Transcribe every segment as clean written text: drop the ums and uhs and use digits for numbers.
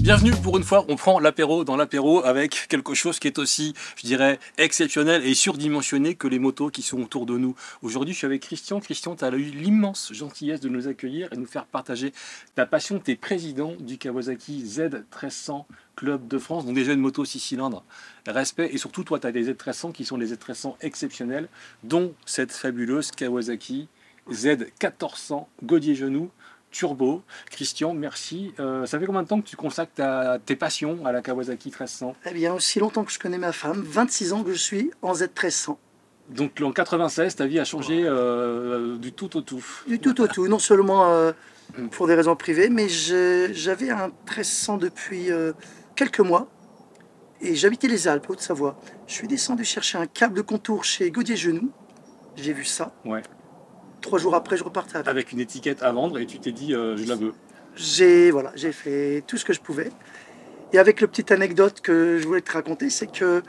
Bienvenue pour une fois, on prend l'apéro dans l'apéro avec quelque chose qui est aussi, je dirais, exceptionnel et surdimensionné que les motos qui sont autour de nous. Aujourd'hui, je suis avec Christian. Christian, tu as eu l'immense gentillesse de nous accueillir et de nous faire partager ta passion. Tu es président du Kawasaki Z1300 Club de France, donc déjà une moto 6 cylindres. Respect, et surtout, toi, tu as des Z1300 qui sont des Z1300 exceptionnels, dont cette fabuleuse Kawasaki Z1400 Godier Genou Turbo. Christian, merci. Ça fait combien de temps que tu consacres tes passions à la Kawasaki 1300? Eh bien, aussi longtemps que je connais ma femme, 26 ans que je suis en Z1300. Donc en 96, ta vie a changé du tout au tout. Du tout au tout, non seulement pour des raisons privées, mais j'avais un 1300 depuis quelques mois et j'habitais les Alpes, Haute-Savoie. Je suis descendu chercher un câble de contour chez Godier Genou. J'ai vu ça. Ouais. 3 jours après, je repartais avec. Avec une étiquette à vendre et tu t'es dit je la veux. J'ai fait tout ce que je pouvais. Et avec le petite anecdote que je voulais te raconter, c'est que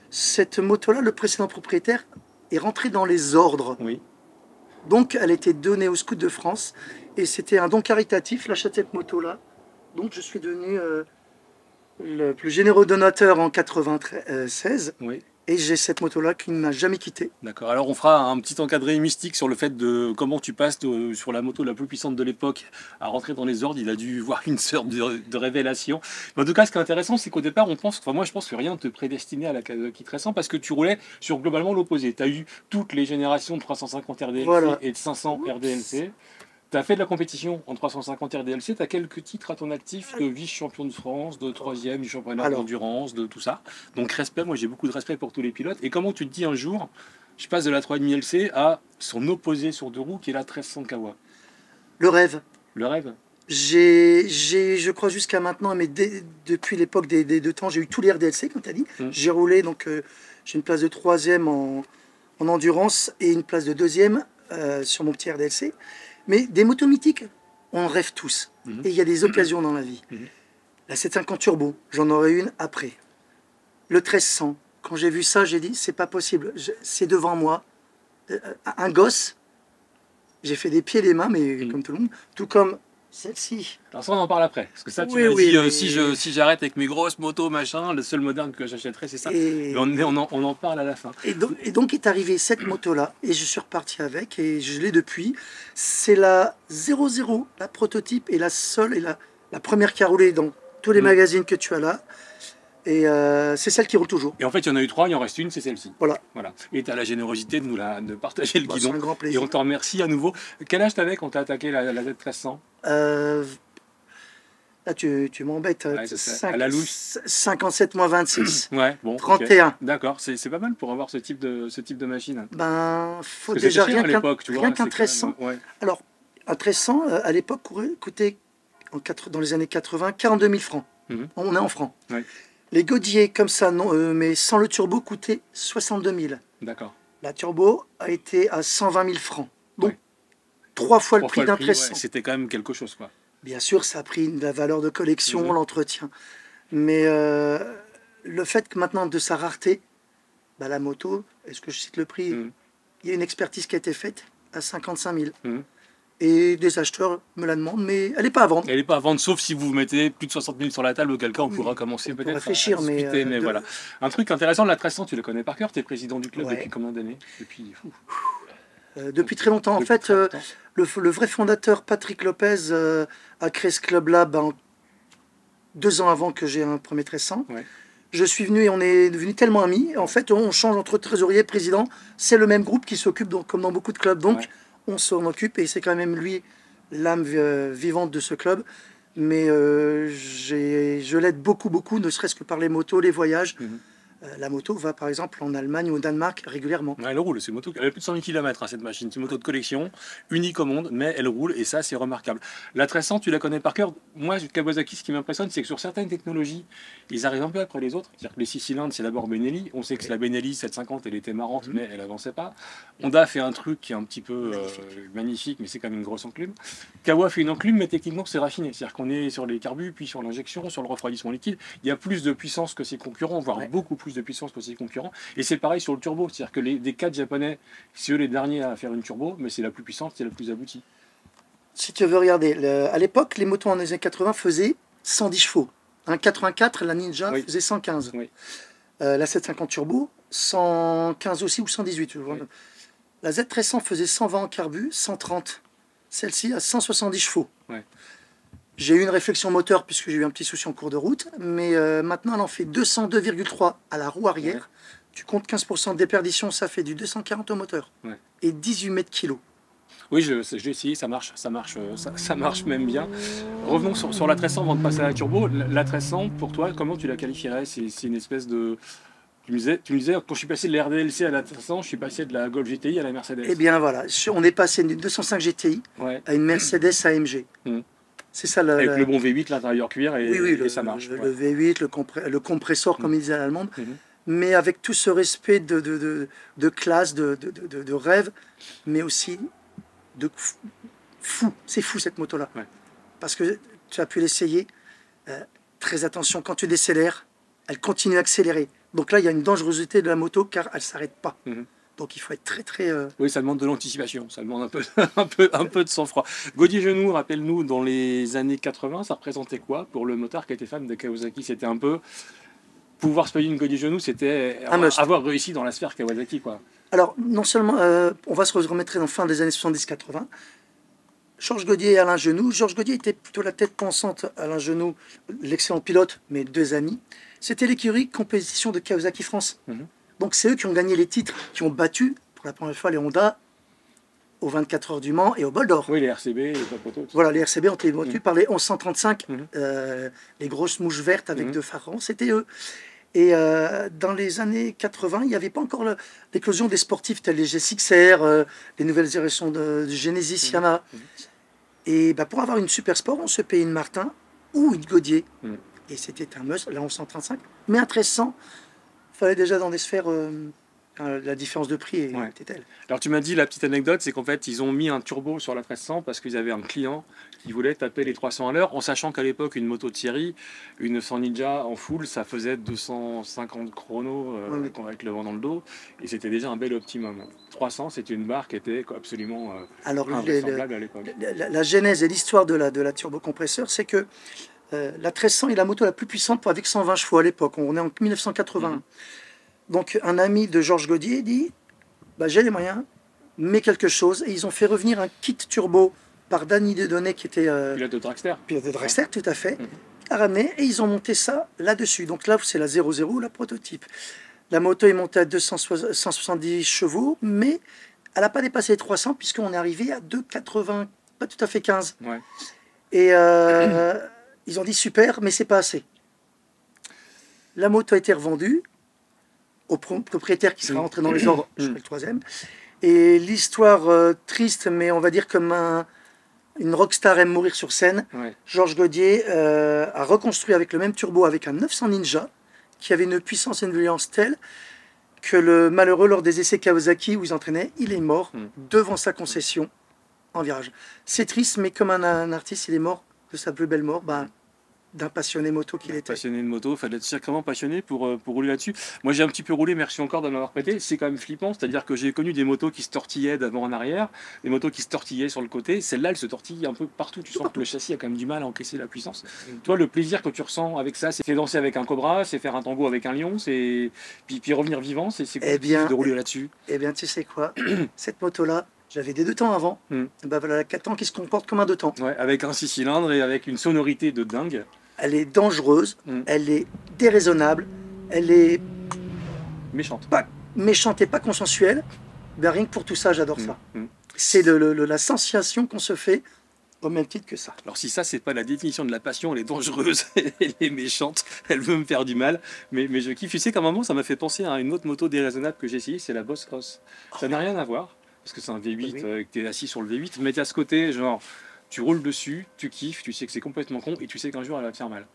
cette moto-là, le précédent propriétaire est rentré dans les ordres. Oui. Donc elle était donnée aux Scouts de France et c'était un don caritatif, l'achat de cette moto-là. Donc je suis devenu le plus généreux donateur en 96. Oui. Et j'ai cette moto-là qui ne m'a jamais quitté. D'accord, alors on fera un petit encadré mystique sur le fait de comment tu passes sur la moto la plus puissante de l'époque à rentrer dans les ordres. Il a dû voir une sorte de révélation. Mais en tout cas, ce qui est intéressant, c'est qu'au départ, moi je pense que rien ne te prédestinait à la Kawasaki 1300 parce que tu roulais sur globalement l'opposé. Tu as eu toutes les générations de 350 RDLC Voilà. et de 500 RDLC. Tu as fait de la compétition en 350 RDLC, tu as quelques titres à ton actif de vice-champion de France, de 3e du championnat d'endurance, de tout ça. Donc respect, moi j'ai beaucoup de respect pour tous les pilotes. Et comment tu te dis un jour, je passe de la 3,5 LC à son opposé sur deux roues qui est la 1300 Kawa? Le rêve. Le rêve? Je crois jusqu'à maintenant, mais depuis l'époque des deux temps, j'ai eu tous les RDLC, comme tu as dit. J'ai roulé, donc j'ai une place de 3e en endurance et une place de 2e sur mon petit RDLC. Mais des motos mythiques, on rêve tous. Et il y a des occasions dans la vie. La 750 Turbo, j'en aurai une après. Le 1300, quand j'ai vu ça, j'ai dit, c'est pas possible. C'est devant moi. Un gosse, j'ai fait des pieds et des mains, mais comme tout le monde. Tout comme celle-ci. Alors ça, on en parle après. Parce que ça, tu m'as dit, si j'arrête avec mes grosses motos, machin, le seul moderne que j'achèterais, c'est ça. Mais on en parle à la fin. Et donc est arrivée cette moto-là, et je suis reparti avec, et je l'ai depuis. C'est la 00, la prototype, et la seule, et la première qui a roulé dans tous les magazines que tu as là. Et c'est celle qui roule toujours. Et en fait, il y en a eu 3, il en reste une, c'est celle-ci. Voilà. Et tu as la générosité de partager le guidon. C'est un grand plaisir. Et on t'en remercie à nouveau. Quel âge t'avais quand t'as attaqué la Z1300? Là, tu m'embêtes. Ouais, à la louche. 57 moins 26. Ouais, bon. 31. Okay. D'accord, c'est pas mal pour avoir ce type de machine. Ben, faut déjà rien qu'un 1300. Ouais. Alors, un 1300, à l'époque, coûtait, dans les années 80, 42 000 francs. On est en francs. Ouais. Les Godier, comme ça, non, mais sans le turbo, coûtaient 62 000. D'accord. La turbo a été à 120 000 francs. Donc, 3 fois le prix d'un 1300. Ouais, c'était quand même quelque chose, quoi. Bien sûr, ça a pris de la valeur de collection, l'entretien. Mais le fait que maintenant, de sa rareté, bah, la moto, est-ce que je cite le prix? Il y a une expertise qui a été faite à 55 000. Et des acheteurs me la demandent, mais elle n'est pas à vendre. Elle n'est pas à vendre, sauf si vous mettez plus de 60 000 sur la table, auquel cas on pourra commencer peut-être à réfléchir. Mais voilà. Un truc intéressant de la 1300, tu le connais par cœur, tu es président du club depuis combien d'années? Depuis très longtemps. En fait, le vrai fondateur, Patrick Lopez, a créé ce club-là 2 ans avant que j'ai un premier 1300. Ouais. Je suis venu et on est devenus tellement amis. En fait, on change entre trésorier et président. C'est le même groupe qui s'occupe, comme dans beaucoup de clubs. Donc, on s'en occupe et c'est quand même lui l'âme vivante de ce club. Mais je l'aide beaucoup, ne serait-ce que par les motos, les voyages. La moto va par exemple en Allemagne ou au Danemark régulièrement. Elle roule, c'est une moto, elle a plus de 100 000 km cette machine, c'est une moto de collection, unique au monde, mais elle roule et ça c'est remarquable. La 1300, tu la connais par cœur. Moi, Kawasaki, ce qui m'impressionne, c'est que sur certaines technologies, ils arrivent un peu après les autres. C'est-à-dire que les 6 cylindres, c'est d'abord Benelli. On sait que la Benelli 750, elle était marrante, mais elle avançait pas. Honda fait un truc qui est un petit peu magnifique, mais c'est quand même une grosse enclume. Kawa fait une enclume, mais techniquement c'est raffiné. C'est-à-dire qu'on est sur les carbus, puis sur l'injection, sur le refroidissement liquide. Il y a plus de puissance que ses concurrents, voire beaucoup plus de puissance que ses concurrents. Et c'est pareil sur le turbo. C'est-à-dire que des 4 japonais, c'est eux les derniers à faire une turbo, mais c'est la plus puissante, c'est la plus aboutie. Si tu veux regarder, à l'époque, les motos en années 80 faisaient 110 chevaux. Un 84, la Ninja Oui. faisait 115. Oui. La 750 Turbo, 115 aussi ou 118. Oui. La Z300 faisait 120 en carbu, 130. Celle-ci a 170 chevaux. Ouais. J'ai eu une réflexion moteur puisque j'ai eu un petit souci en cours de route, mais maintenant elle en fait 202,3 à la roue arrière. Ouais. Tu comptes 15% de déperdition, ça fait du 240 au moteur. Ouais. Et 18 mètres kilos. Oui, j'ai essayé, ça marche même bien. Revenons sur la 1300 avant de passer à la turbo. La 1300, pour toi, comment tu la qualifierais? C'est une espèce de... Tu me disais, quand je suis passé de la RDLC à la 1300, je suis passé de la Golf GTI à la Mercedes. Eh bien voilà, on est passé d'une 205 GTI à une Mercedes AMG. C'est ça avec le bon V8, l'intérieur cuir, et, oui, et ça marche. Le V8, le compresseur, comme il disait à l'allemande. Mais avec tout ce respect de classe, de rêve, mais aussi de fou. C'est fou cette moto-là. Ouais. Parce que tu as pu l'essayer. Très attention, quand tu décélères, elle continue à accélérer. Donc là, il y a une dangerosité de la moto car elle ne s'arrête pas. Donc il faut être très... Oui, ça demande de l'anticipation, ça demande un peu de sang-froid. Gaudier Genoux, rappelle-nous, dans les années 80, ça représentait quoi pour le motard qui était fan de Kawasaki? C'était un peu... Pouvoir se payer une Gaudier Genoux, c'était avoir réussi dans la sphère Kawasaki, quoi. Alors, non seulement, on va se remettre dans fin des années 70-80, Georges Gaudier et Alain Genoux. Georges Gaudier était plutôt la tête pensante, Alain Genoux, l'excellent pilote, mes deux amis. C'était l'écurie compétition de Kawasaki France. Donc c'est eux qui ont gagné les titres, qui ont battu pour la première fois les Honda aux 24 heures du Mans et au Bol d'Or. Oui, les RCB, les Papoto. Voilà, les RCB ont été battus par les 1135, les grosses mouches vertes avec deux phares, c'était eux. Et dans les années 80, il n'y avait pas encore l'éclosion des sportifs tels les G6R, les nouvelles générations de Genesis, Yamaha. Et pour avoir une super sport, on se payait une Martin ou une Gaudier. Et c'était un must, la 1135. Mais un 1300, il fallait déjà dans des sphères... la différence de prix était telle. Alors tu m'as dit, la petite anecdote, c'est qu'en fait, ils ont mis un turbo sur la 1300 parce qu'ils avaient un client qui voulait taper les 300 à l'heure, en sachant qu'à l'époque, une moto de série, une 900 Ninja en full, ça faisait 250 chronos avec le vent dans le dos, et c'était déjà un bel optimum. 300, c'était une barre qui était absolument invraisemblable à l'époque. La genèse et l'histoire de la turbocompresseur, c'est que la 1300 est la moto la plus puissante avec 120 chevaux à l'époque. On est en 1980. Donc un ami de Georges Gaudier dit j'ai les moyens, mets quelque chose. Et ils ont fait revenir un kit turbo par Danny Dedonnet qui était pilote de dragster. Pilote de dragster, tout à fait, à ramener. Et ils ont monté ça là-dessus. Donc là, c'est la 00, la prototype. La moto est montée à 170 chevaux, mais elle n'a pas dépassé les 300 puisqu'on est arrivé à 280, pas tout à fait 15. Et ils ont dit super, mais c'est pas assez. La moto a été revendue au propriétaire qui sera rentré dans les ordres, je serai le troisième. Et l'histoire triste, mais on va dire comme une rockstar aime mourir sur scène, Georges Gaudier a reconstruit avec le même turbo, avec un 900 Ninja, qui avait une puissance et une violence telle que le malheureux, lors des essais Kawasaki où ils entraînaient, il est mort devant sa concession en virage. C'est triste, mais comme un artiste, il est mort de sa plus belle mort, d'un passionné moto qu'il était. Passionné de moto, il fallait être sacrément passionné pour rouler là-dessus. Moi j'ai un petit peu roulé, merci encore de m'avoir prêté, c'est quand même flippant, c'est-à-dire que j'ai connu des motos qui se tortillaient d'avant en arrière, des motos qui se tortillaient sur le côté, celle-là elle se tortille un peu partout, tu sens que le châssis a quand même du mal à encaisser la puissance. Toi le plaisir que tu ressens avec ça, c'est danser avec un cobra, c'est faire un tango avec un lion, c'est puis revenir vivant, c'est quoi de rouler là-dessus? Eh bien tu sais quoi, cette moto-là, j'avais des 2 temps avant, voilà la 4 temps qui se comporte comme un 2 temps. Ouais, avec un 6 cylindres et avec une sonorité de dingue. Elle est dangereuse, elle est déraisonnable, elle est méchante. Pas méchante et pas consensuelle. Rien que pour tout ça, j'adore ça. C'est la sensation qu'on se fait au même titre que ça. Alors si ça, c'est pas la définition de la passion, elle est dangereuse, elle est méchante, elle veut me faire du mal, mais je kiffe. Tu sais qu'à un moment, ça m'a fait penser à une autre moto déraisonnable que j'ai essayée, c'est la Boss Ross. Ça n'a rien à voir, parce que c'est un V8, que tu es assis sur le V8, mais tu as ce côté, genre... Tu roules dessus, tu kiffes, tu sais que c'est complètement con et tu sais qu'un jour elle va te faire mal.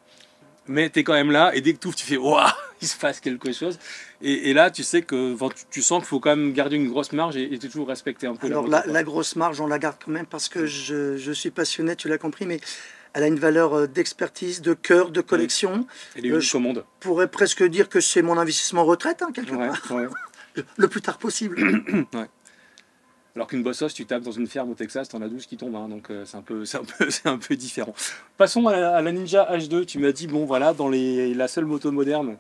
Mais tu es quand même là et dès que tu ouvres, tu fais waouh, il se passe quelque chose. Et là, tu sais que tu sens qu'il faut quand même garder une grosse marge et toujours respecter un peu. Alors la grosse marge, on la garde quand même parce que je suis passionné, tu l'as compris, mais elle a une valeur d'expertise, de cœur, de collection. Elle est unique au monde. Je pourrais presque dire que c'est mon investissement retraite, quelque part. Le plus tard possible. Alors qu'une Bossos, tu tapes dans une ferme au Texas, t'en as 12 qui tombent, hein, donc c'est un peu différent. Passons à la Ninja H2, tu m'as dit, bon voilà, dans la seule moto moderne,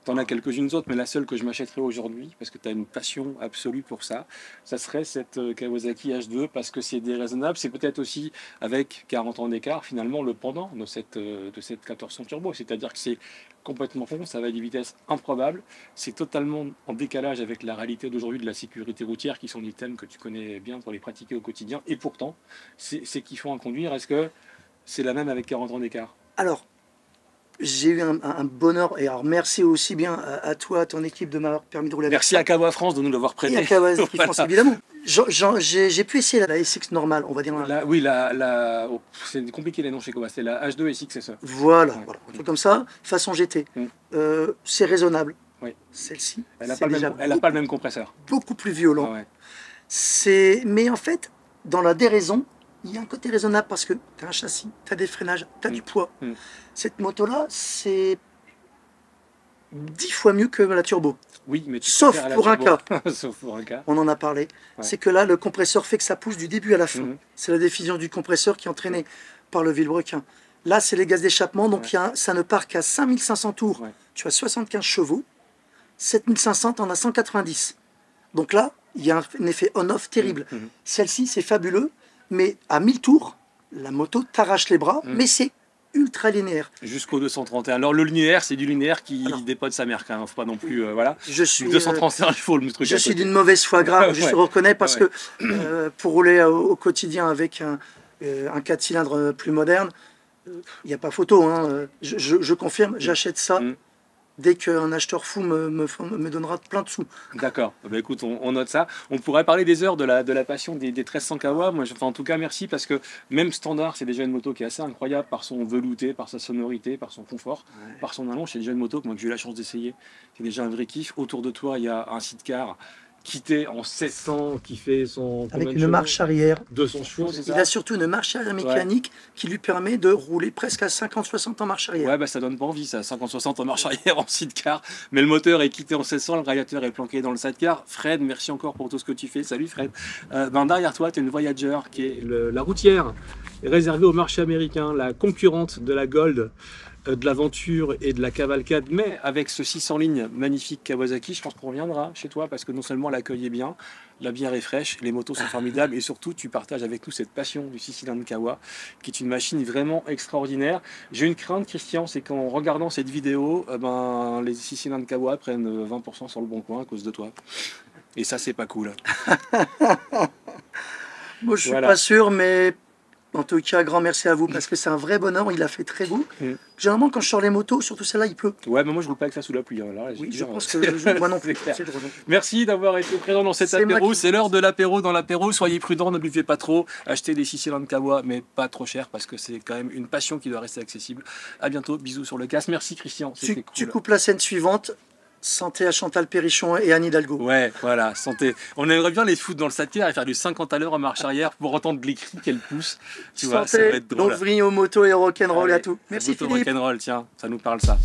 t'en as quelques-unes autres, mais la seule que je m'achèterais aujourd'hui, parce que tu as une passion absolue pour ça, ça serait cette Kawasaki H2, parce que c'est déraisonnable, c'est peut-être aussi, avec 40 ans d'écart, finalement, le pendant de cette 1400 turbo, c'est-à-dire que c'est complètement con, ça va à des vitesses improbables, c'est totalement en décalage avec la réalité d'aujourd'hui de la sécurité routière, qui sont des thèmes que tu connais bien pour les pratiquer au quotidien, et pourtant, c'est kiffant à conduire. Est-ce que c'est la même avec 40 ans d'écart? Alors, j'ai eu un bonheur, et alors merci aussi bien à toi, à ton équipe de m'avoir permis de rouler avec. Merci à Kawa France de nous l'avoir prêté. Et à Kawasaki Voilà. France, évidemment. J'ai pu essayer la SX normale, on va dire. Oui, oh, c'est compliqué les noms chez Kawa, c'est la H2 SX, c'est ça. Voilà, Ouais. voilà, un truc comme ça, façon GT. Mm. C'est raisonnable. Oui. Celle-ci, Elle n'a c'est déjà pas le même compresseur. beaucoup plus violent. Ah ouais. Mais en fait, dans la déraison, il y a un côté raisonnable parce que tu as un châssis, tu as des freinages, tu as du poids. Cette moto-là, c'est 10 fois mieux que la turbo. Oui, mais tu Sauf préfères la pour un turbo. cas. Sauf pour un cas. On en a parlé. Ouais. C'est que là, le compresseur fait que ça pousse du début à la fin. Mhm. C'est la diffusion du compresseur qui est entraînée par le vilebrequin. Là, c'est les gaz d'échappement, donc Ouais. ça ne part qu'à 5500 tours. Ouais. Tu as 75 chevaux. 7500, tu en as 190. Donc là, il y a un effet on-off terrible. Mhm. Celle-ci, c'est fabuleux, mais à 1000 tours, la moto t'arrache les bras, mais c'est ultra linéaire. Jusqu'au 231. Alors le linéaire, c'est du linéaire qui Alors. dépote sa mère, quand même. Faut pas non plus, voilà. Je suis, 231 chevaux, le truc. je à suis côté. d'une mauvaise foi grave, je Ouais. te reconnais, parce Ouais. que pour rouler au quotidien avec un 4 cylindres plus moderne, il n'y a pas photo. Hein. Je confirme, j'achète ça Mm. dès qu'un acheteur fou me donnera plein de sous. D'accord. Bah, écoute, on note ça. On pourrait parler des heures de la passion des 1300 Kawa. Moi, en tout cas, merci, parce que même standard, c'est déjà une moto qui est assez incroyable par son velouté, par sa sonorité, par son confort, par son allonge. C'est déjà une moto que moi, que j'ai eu la chance d'essayer. C'est déjà un vrai kiff. Autour de toi, il y a un sidecar quitté en 700 qui fait son... Avec combien de une chevaux marche arrière. 200 chevaux, c'est Il ça? a surtout une marche arrière mécanique qui lui permet de rouler presque à 50-60 en marche arrière. Ouais, bah ça donne pas envie, ça, 50-60 en marche arrière en sidecar, mais le moteur est quitté en 700, le radiateur est planqué dans le sidecar. Fred, merci encore pour tout ce que tu fais. Salut Fred. Derrière toi, tu as une Voyager qui est la routière réservée au marché américain, la concurrente de la Gold, de l'aventure et de la cavalcade, mais avec ce 600 lignes magnifique Kawasaki. Je pense qu'on reviendra chez toi, parce que non seulement l'accueil est bien, la bière est fraîche, les motos sont formidables, et surtout tu partages avec nous cette passion du 6 cylindres Kawa, qui est une machine vraiment extraordinaire. J'ai une crainte, Christian, c'est qu'en regardant cette vidéo, les 6 cylindres Kawa prennent 20% sur le bon coin à cause de toi. Et ça, c'est pas cool. Moi, je suis Voilà. pas sûr, mais en tout cas, grand merci à vous, parce que c'est un vrai bonheur. Il a fait très beau. Généralement, quand je sors les motos, surtout celle-là, il pleut. Ouais, mais moi je roule pas avec ça sous la pluie. Hein. Là, Oui, je dire, pense que moi non plus. c'est clair. C'est drôle. Merci d'avoir été présent dans cet C'est moi apéro. qui- C'est l'heure de l'apéro. Dans l'apéro, soyez prudents, ne buvez pas trop. Achetez des 6 cylindres Kawa, mais pas trop cher, parce que c'est quand même une passion qui doit rester accessible. À bientôt, bisous sur le casque. Merci Christian, c'était cool. Tu coupes la scène suivante. Santé à Chantal Perrichon et Anne Hidalgo. Ouais, voilà, santé. On aimerait bien les foutre dans le sidecar et faire du 50 à l'heure en marche arrière pour entendre les cris qu'elles poussent. Tu vois, ça va Santé, être drôle. donc vrille au moto et au rock'n'roll et à Allez, tout. Merci moto Philippe. rock'n'roll, tiens, ça nous parle ça.